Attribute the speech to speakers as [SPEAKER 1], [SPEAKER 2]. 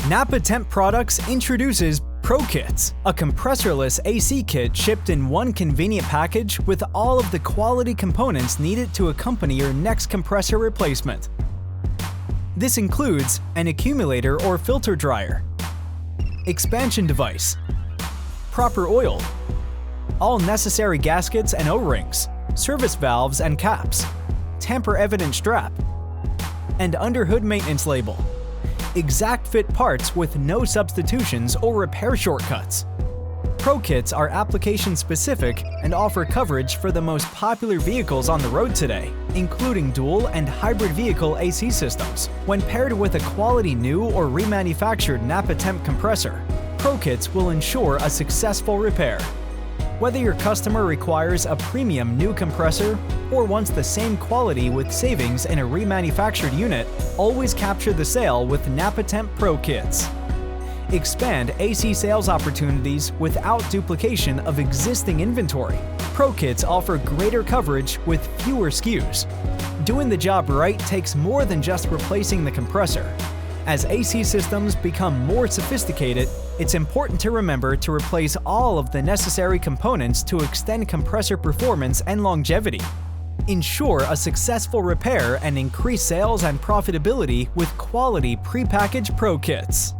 [SPEAKER 1] NAPA Temp Products introduces Pro Kits, a compressor-less AC kit shipped in one convenient package with all of the quality components needed to accompany your next compressor replacement. This includes an accumulator or filter dryer, expansion device, proper oil, all necessary gaskets and O-rings, service valves and caps, tamper evident strap, and underhood maintenance label. Exact fit parts with no substitutions or repair shortcuts. Pro Kits are application specific and offer coverage for the most popular vehicles on the road today, including dual and hybrid vehicle AC systems. When paired with a quality new or remanufactured NAPA Temp compressor, Pro Kits will ensure a successful repair. Whether your customer requires a premium new compressor or wants the same quality with savings in a remanufactured unit, always capture the sale with NAPA Temp Pro Kits. Expand AC sales opportunities without duplication of existing inventory. Pro Kits offer greater coverage with fewer SKUs. Doing the job right takes more than just replacing the compressor. As AC systems become more sophisticated, it's important to remember to replace all of the necessary components to extend compressor performance and longevity. Ensure a successful repair and increase sales and profitability with quality prepackaged Pro Kits.